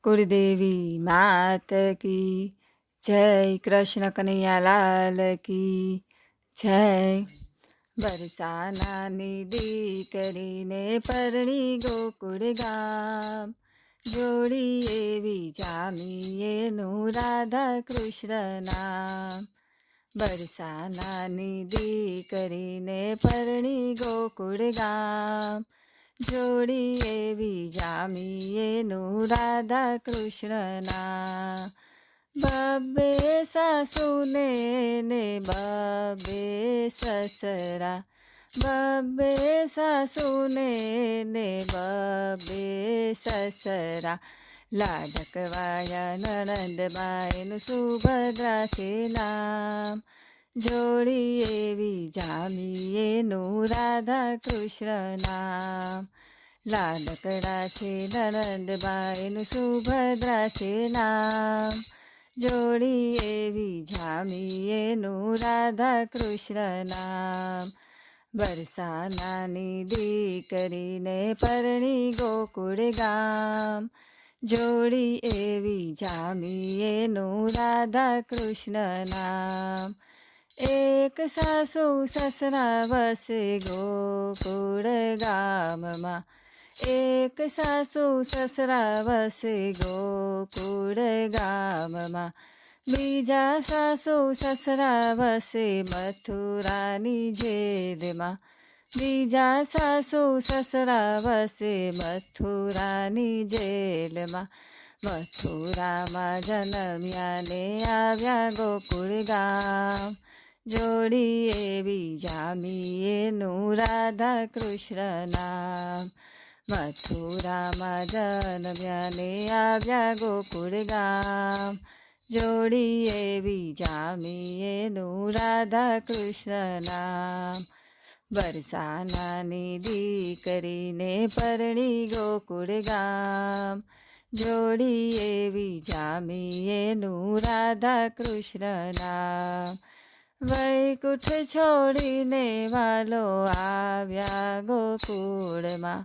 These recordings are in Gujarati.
कुलदेवी मात की जय, कृष्ण कन्हैया लाल की जय। बरसानानी દીકરીને પરણી ગોકુળ ગામ, જોડી એવી જામી એનું રાધા કૃષ્ણ નામ. બરસાનાની દીકરીને પરણી ગોકુળ ગામ, જોડી એવી જામી એનું રાધા કૃષ્ણ નામ. બબ્બે સાસુને ને બબ્બે સસરા, બબ્બે સાસુને ને બબ્બે સસરા, લાડકવાયા નણંદબાઈનું સુભદ્રા છે નામ. જોડી એવી જામી એનું રાધા કૃષ્ણ નામ. લાડકડા છે નણંદબાઈનું સુભદ્રા છે નામ. જોડી એવી જામી એનું રાધા કૃષ્ણ નામ. બરસાનાની દીકરીને પરણી ગોકુળ ગામ, જોડી એવી જામી એનું રાધા કૃષ્ણ નામ. એક સાસુ સસરા વસે ગોકુળ ગામમાં, એક સાસુ સસરા વસે ગોકુળ ગામમાં. બીજા સાસુ સસરા વસે મથુરાની જેલમાં, બીજા સાસુ સસરા વસે મથુરાની જેલમાં. મથુરામાં જન્મ્યા ને આવ્યા ગોકુળ ગામ, જોડી એવી જામી એનું રાધા કૃષ્ણ નામ. મથુરામાં જન્મ્યા ને આવ્યા ગોકુળ ગામ, જોડી એવી જામી એનું રાધા કૃષ્ણ નામ. બરસાનાની દીકરીને પરણી ગોકુળ ગામ, જોડી એવી જામી એનું રાધા કૃષ્ણ નામ. વૈકુંઠ છોડીને વાલો આવ્યા ગોકુળમાં,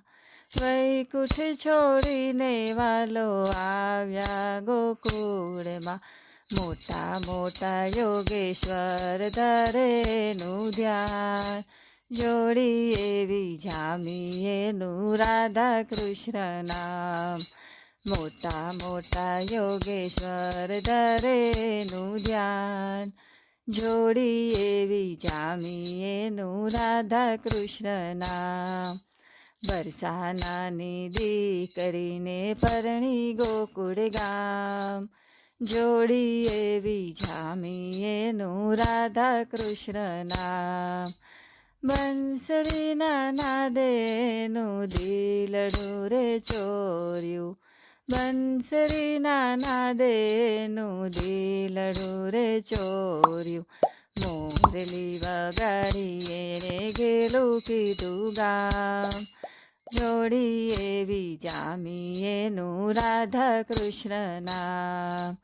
વૈકુંઠ છોડીને વાલો આવ્યા ગોકુળમાં. મોટા મોટા યોગેશ્વર ધરેનું ધ્યાન, જોડી એવી જામી એનું રાધા કૃષ્ણ નામ. મોટા મોટા યોગેશ્વર ધરેનું ધ્યાન, જોડી એવી જામી એનું રાધા કૃષ્ણ નામ. બરસાનાની દીકરીને પરણી ગોકુળ ગામ, જોડી એવી જામી એનું રાધા કૃષ્ણ નામ. બંસરીના નાદેનું દિલડું રે ચોર્યું, બંસરીના નાદેનું દિલડું રે ચોર્યું. મોરલી વગાડી એને ગેલું કીધું ગામ, જોડી એવી જામી એનું રાધા કૃષ્ણ નામ.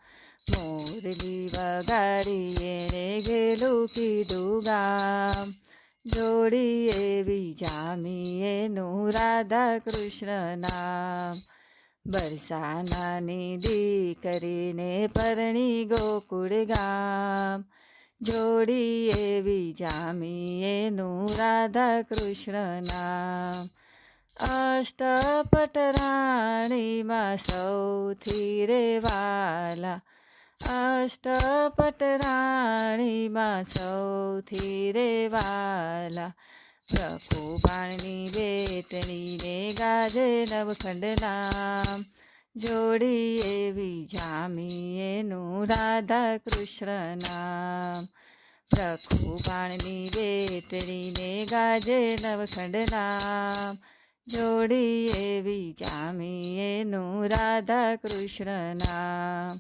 મોરલી વગાડી એને ગેલું કીધું ગામ, જોડી એવી જામી એનું રાધા કૃષ્ણ નામ. બરસાનાની દીકરીને પરણી ગોકુળ ગામ, જોડી એવી જામી એનું રાધા કૃષ્ણ નામ. અષ્ટપટરાણીમાં સૌથી રે વાલા, અષ્ટપટરાણીમાં સૌથી રે વાલા. પ્રકુબાણની બેટણીને ગાજે નવખંડ નામ, જોડી એવી જામી એનું રાધા કૃષ્ણ નામ. પ્રકુબાણની બેટણીને ગાજે નવખંડ નામ, જોડી એવી જામી એનું રાધા કૃષ્ણ નામ.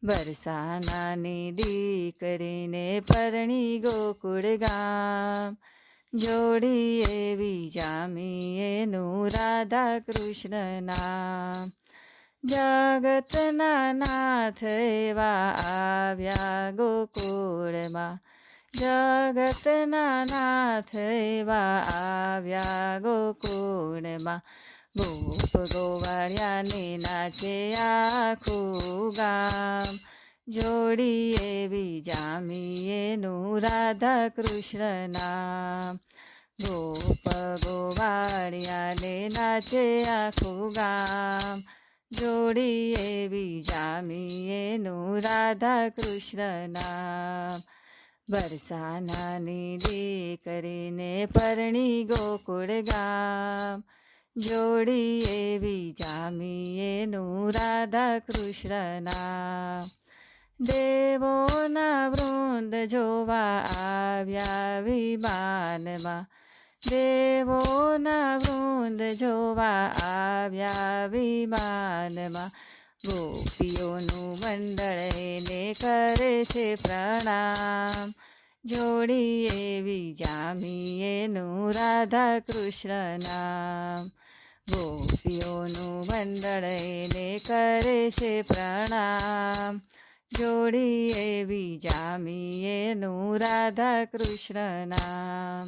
બરસાનાની દીકરીને પરણી ગોકુળ ગામ, જોડી એવી જામી એનું રાધા કૃષ્ણ નામ. જગતના નાથ એવા આવ્યા ગોકુળમાં, જગતના નાથ એવા આવ્યા ગોકુળમાં. ગોપ ગોવાળિયાને નાચે આખું ગામ, જોડી એવી જામી એનું રાધા કૃષ્ણ નામ. ગોપ ગોવાળિયાને નાચે આખું ગામ, જોડી એવી જામી એનું રાધા કૃષ્ણ નામ. બરસાનાની દીકરીને પરણી ગોકુળ ગામ, જોડી એવી જામી એનું રાધા કૃષ્ણ નામ. દેવોના વૃંદ જોવા આવ્યા વિમાનમાં, દેવોના વૃંદ જોવા આવ્યા વિમાનમાં. ગોપીઓનું મંડળ એને કરે છે પ્રણામ, જોડી એવી જામી એનું રાધા કૃષ્ણ નામ. ગોપીઓનું મંડળ એને કરે છે પ્રણામ, જોડી એવી જામી એનું રાધા કૃષ્ણ નામ.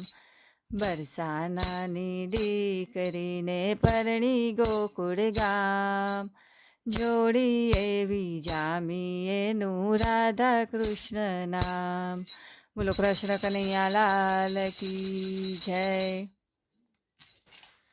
બરસાનાની દીકરીને પરણી ગોકુળ ગામ, જોડી એવી જામી એનું રાધા કૃષ્ણ નામ. બોલો કૃષ્ણ કનૈયા લાલ કી જય.